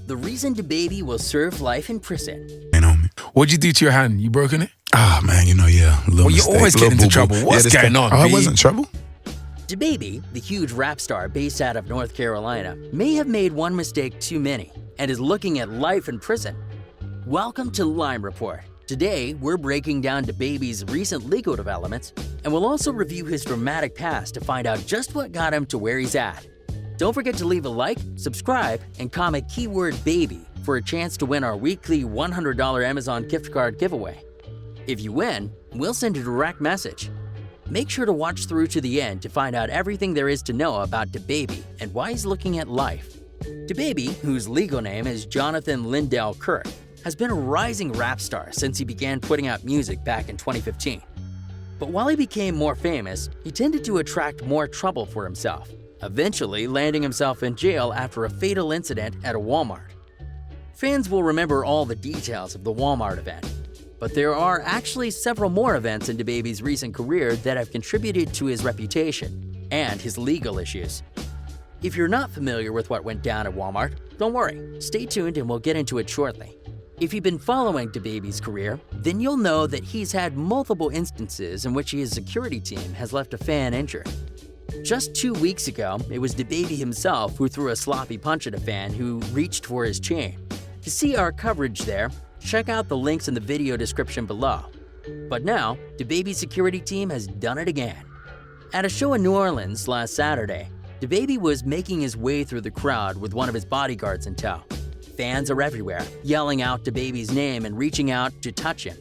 The reason DaBaby will serve life in prison. Ain't on me. What'd you do to your hand? You broken it? Ah, man, yeah. A little Well, you mistake, always get little into boo-boo. trouble. What's this going guy- on, Oh, I B? wasn't in trouble? DaBaby, the huge rap star based out of North Carolina, may have made one mistake too many and is looking at life in prison. Welcome to Lime Report. Today, we're breaking down DaBaby's recent legal developments, and we'll also review his dramatic past to find out just what got him to where he's at. Don't forget to leave a like, subscribe, and comment keyword baby for a chance to win our weekly $100 Amazon gift card giveaway. If you win, we'll send a direct message. Make sure to watch through to the end to find out everything there is to know about DaBaby and why he's looking at life. DaBaby, whose legal name is Jonathan Lindell Kirk, has been a rising rap star since he began putting out music back in 2015. But while he became more famous, he tended to attract more trouble for himself, eventually landing himself in jail after a fatal incident at a Walmart. Fans will remember all the details of the Walmart event, but there are actually several more events in DaBaby's recent career that have contributed to his reputation and his legal issues. If you're not familiar with what went down at Walmart, don't worry, stay tuned and we'll get into it shortly. If you've been following DaBaby's career, then you'll know that he's had multiple instances in which his security team has left a fan injured. Just 2 weeks ago, it was DaBaby himself who threw a sloppy punch at a fan who reached for his chain. To see our coverage there, check out the links in the video description below. But now, DaBaby's security team has done it again. At a show in New Orleans last Saturday, DaBaby was making his way through the crowd with one of his bodyguards in tow. Fans are everywhere, yelling out DaBaby's name and reaching out to touch him.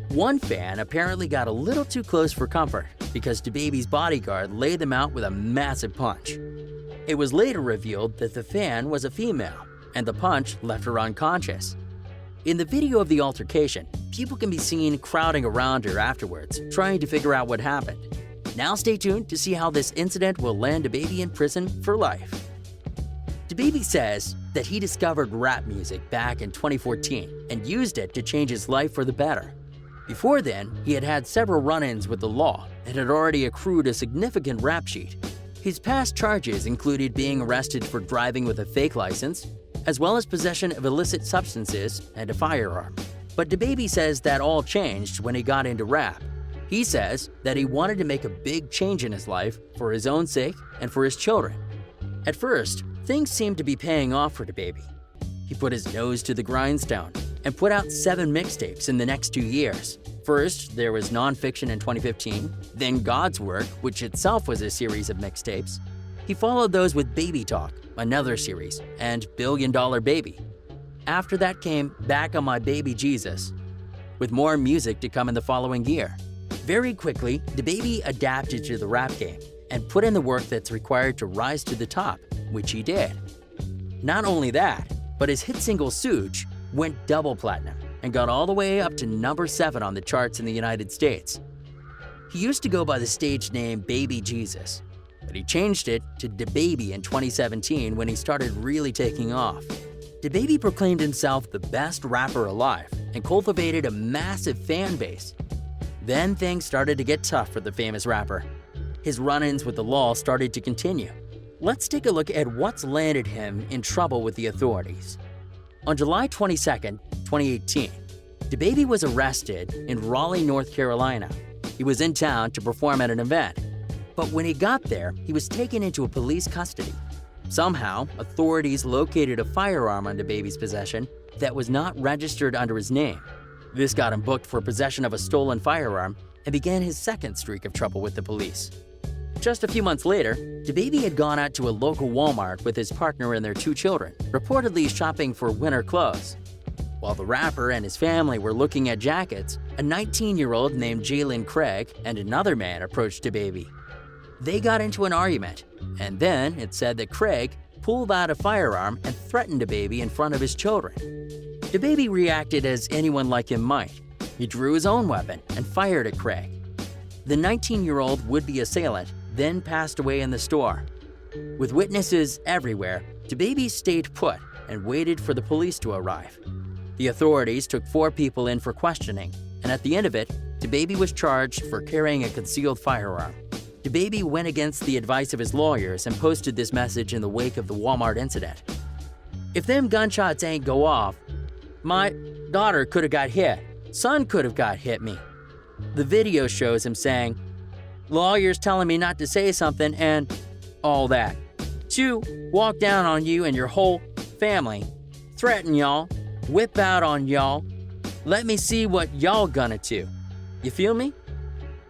One fan apparently got a little too close for comfort because DaBaby's bodyguard laid them out with a massive punch. It was later revealed that the fan was a female, and the punch left her unconscious. In the video of the altercation, people can be seen crowding around her afterwards, trying to figure out what happened. Now stay tuned to see how this incident will land DaBaby in prison for life. DaBaby says that he discovered rap music back in 2014 and used it to change his life for the better. Before then, he had had several run-ins with the law and had already accrued a significant rap sheet. His past charges included being arrested for driving with a fake license, as well as possession of illicit substances and a firearm. But DaBaby says that all changed when he got into rap. He says that he wanted to make a big change in his life for his own sake and for his children. At first, things seemed to be paying off for DaBaby. He put his nose to the grindstone and put out 7 mixtapes in the next 2 years. First, there was Nonfiction in 2015, then God's Work, which itself was a series of mixtapes. He followed those with Baby Talk, another series, and $1 Billion Baby. After that came Back on My Baby Jesus, with more music to come in the following year. Very quickly, DaBaby adapted to the rap game and put in the work that's required to rise to the top, which he did. Not only that, but his hit single Suge went double platinum and got all the way up to number 7 on the charts in the United States. He used to go by the stage name Baby Jesus, but he changed it to DaBaby in 2017 when he started really taking off. DaBaby proclaimed himself the best rapper alive and cultivated a massive fan base. Then things started to get tough for the famous rapper. His run-ins with the law started to continue. Let's take a look at what's landed him in trouble with the authorities. On July 22, 2018, DaBaby was arrested in Raleigh, North Carolina. He was in town to perform at an event, but when he got there, he was taken into a police custody. Somehow, authorities located a firearm on DaBaby's possession that was not registered under his name. This got him booked for possession of a stolen firearm and began his second streak of trouble with the police. Just a few months later, DaBaby had gone out to a local Walmart with his partner and their 2 children, reportedly shopping for winter clothes. While the rapper and his family were looking at jackets, a 19-year-old named Jalen Craig and another man approached DaBaby. They got into an argument, and then it said that Craig pulled out a firearm and threatened DaBaby in front of his children. DaBaby reacted as anyone like him might. He drew his own weapon and fired at Craig. The 19-year-old would-be assailant then passed away in the store. With witnesses everywhere, DaBaby stayed put and waited for the police to arrive. The authorities took 4 people in for questioning, and at the end of it, DaBaby was charged for carrying a concealed firearm. DaBaby went against the advice of his lawyers and posted this message in the wake of the Walmart incident. If them gunshots ain't go off, my daughter could have got hit. Son could have got hit me. The video shows him saying, lawyers telling me not to say something and all that. To walk down on you and your whole family, threaten y'all, whip out on y'all, let me see what y'all gonna do. You feel me?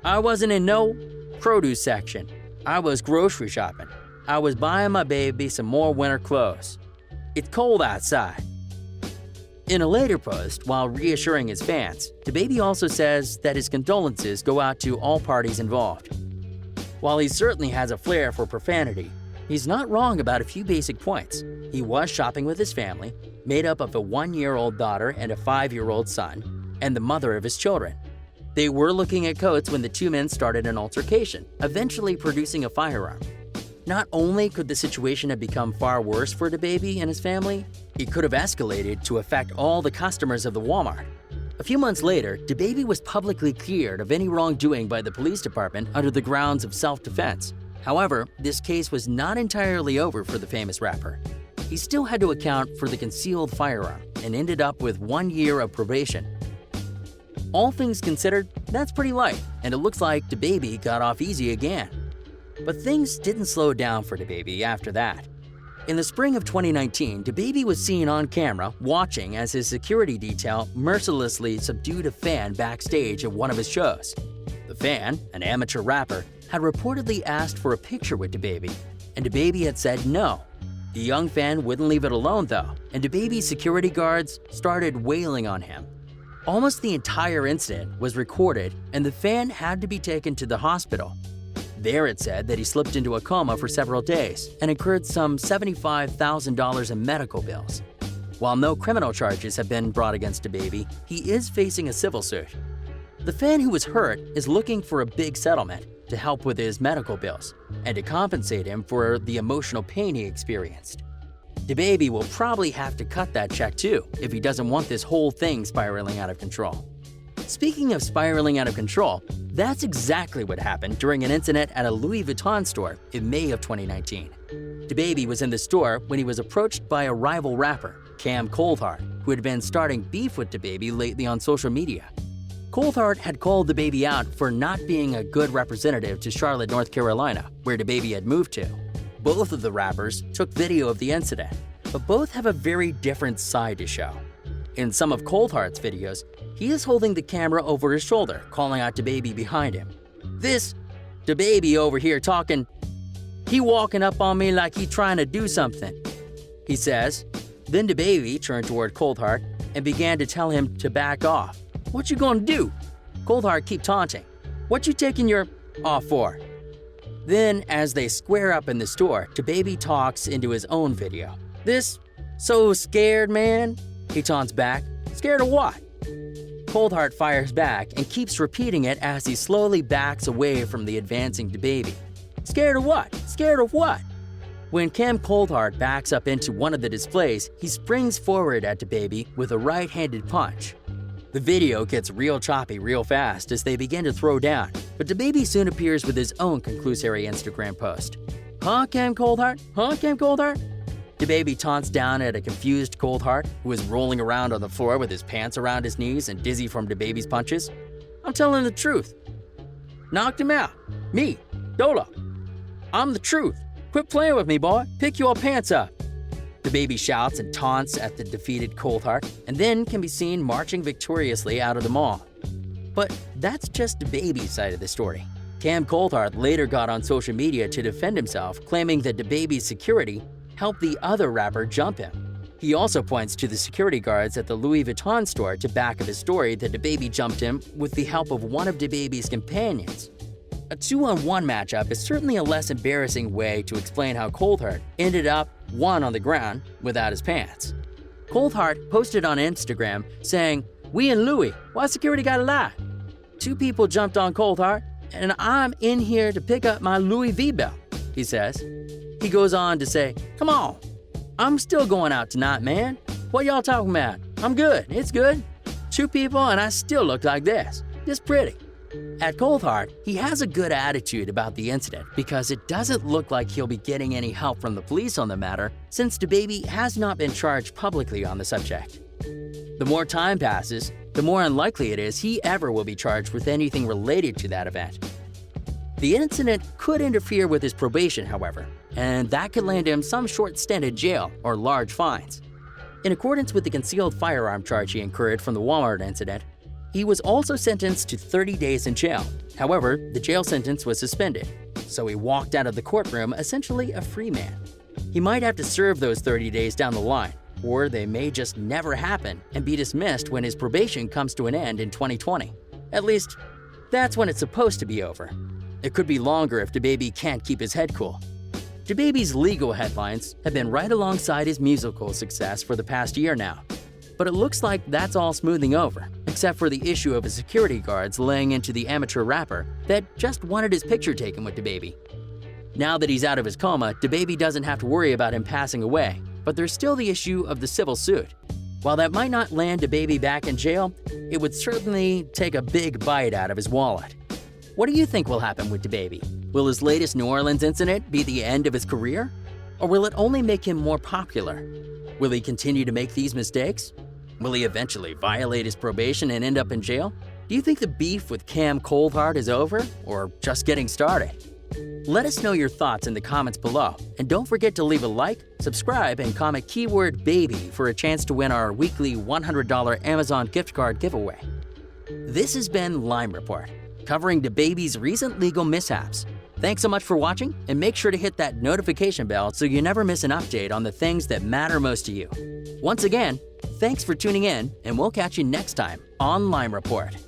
I wasn't in no produce section. I was grocery shopping. I was buying my baby some more winter clothes. It's cold outside. In a later post, while reassuring his fans, DaBaby also says that his condolences go out to all parties involved. While he certainly has a flair for profanity, he's not wrong about a few basic points. He was shopping with his family, made up of a 1-year-old daughter and a 5-year-old son, and the mother of his children. They were looking at coats when the two men started an altercation, eventually producing a firearm. Not only could the situation have become far worse for DaBaby and his family, it could have escalated to affect all the customers of the Walmart. A few months later, DaBaby was publicly cleared of any wrongdoing by the police department under the grounds of self-defense. However, this case was not entirely over for the famous rapper. He still had to account for the concealed firearm and ended up with 1 year of probation. All things considered, that's pretty light, and it looks like DaBaby got off easy again. But things didn't slow down for DaBaby after that. In the spring of 2019, DaBaby was seen on camera watching as his security detail mercilessly subdued a fan backstage at one of his shows. The fan, an amateur rapper, had reportedly asked for a picture with DaBaby, and DaBaby had said no. The young fan wouldn't leave it alone though, and DaBaby's security guards started wailing on him. Almost the entire incident was recorded, and the fan had to be taken to the hospital. There it said that he slipped into a coma for several days and incurred some $75,000 in medical bills. While no criminal charges have been brought against DaBaby, he is facing a civil suit. The fan who was hurt is looking for a big settlement to help with his medical bills and to compensate him for the emotional pain he experienced. DaBaby will probably have to cut that check too if he doesn't want this whole thing spiraling out of control. Speaking of spiraling out of control, that's exactly what happened during an incident at a Louis Vuitton store in May of 2019. DaBaby was in the store when he was approached by a rival rapper, Cam Coulthard, who had been starting beef with DaBaby lately on social media. Coulthard had called DaBaby out for not being a good representative to Charlotte, North Carolina, where DaBaby had moved to. Both of the rappers took video of the incident, but both have a very different side to show. In some of Coulthard's videos, he is holding the camera over his shoulder, calling out DaBaby behind him. This DaBaby over here talking, he walking up on me like he trying to do something, he says. Then DaBaby turned toward Coulthard and began to tell him to back off. What you gonna do? Coulthard keep taunting. What you taking your off for? Then, as they square up in the store, DaBaby talks into his own video. This so scared, man? He taunts back. Scared of what? Coulthard fires back and keeps repeating it as he slowly backs away from the advancing DaBaby. Scared of what? Scared of what? When Cam Coulthard backs up into one of the displays, he springs forward at DaBaby with a right-handed punch. The video gets real choppy real fast as they begin to throw down, but DaBaby soon appears with his own conclusory Instagram post. Huh, Cam Coulthard? Huh, Cam Coulthard? DaBaby taunts down at a confused Coulthard, who is rolling around on the floor with his pants around his knees and dizzy from DaBaby's punches. I'm telling the truth. Knocked him out. Me, Dolo. I'm the truth. Quit playing with me, boy. Pick your pants up. DaBaby shouts and taunts at the defeated Coulthard, and then can be seen marching victoriously out of the mall. But that's just DaBaby's side of the story. Cam Coulthard later got on social media to defend himself, claiming that DaBaby's security helped the other rapper jump him. He also points to the security guards at the Louis Vuitton store to back up his story that DaBaby jumped him with the help of one of DaBaby's companions. A 2-on-1 matchup is certainly a less embarrassing way to explain how Coulthard ended up one on the ground without his pants. Coulthard posted on Instagram saying, "We and Louis, why security gotta lie? 2 people jumped on Coulthard, and I'm in here to pick up my Louis V belt," he says. He goes on to say, "Come on, I'm still going out tonight, man. What y'all talking about? I'm good, it's good. 2 people and I still look like this pretty. At Coldheart, he has a good attitude about the incident because it doesn't look like he'll be getting any help from the police on the matter since DaBaby has not been charged publicly on the subject. The more time passes, the more unlikely it is he ever will be charged with anything related to that event. The incident could interfere with his probation, however, and that could land him some short stint in jail or large fines. In accordance with the concealed firearm charge he incurred from the Walmart incident, he was also sentenced to 30 days in jail. However, the jail sentence was suspended, so he walked out of the courtroom essentially a free man. He might have to serve those 30 days down the line, or they may just never happen and be dismissed when his probation comes to an end in 2020. At least, that's when it's supposed to be over. It could be longer if DaBaby can't keep his head cool. DaBaby's legal headlines have been right alongside his musical success for the past year now. But it looks like that's all smoothing over, except for the issue of his security guards laying into the amateur rapper that just wanted his picture taken with DaBaby. Now that he's out of his coma, DaBaby doesn't have to worry about him passing away, but there's still the issue of the civil suit. While that might not land DaBaby back in jail, it would certainly take a big bite out of his wallet. What do you think will happen with DaBaby? Will his latest New Orleans incident be the end of his career? Or will it only make him more popular? Will he continue to make these mistakes? Will he eventually violate his probation and end up in jail? Do you think the beef with Cam Coldheart is over or just getting started? Let us know your thoughts in the comments below, and don't forget to leave a like, subscribe, and comment keyword baby for a chance to win our weekly $100 Amazon gift card giveaway. This has been Lime Report, covering DaBaby's recent legal mishaps. Thanks so much for watching, and make sure to hit that notification bell so you never miss an update on the things that matter most to you. Once again, thanks for tuning in, and we'll catch you next time on Lime Report.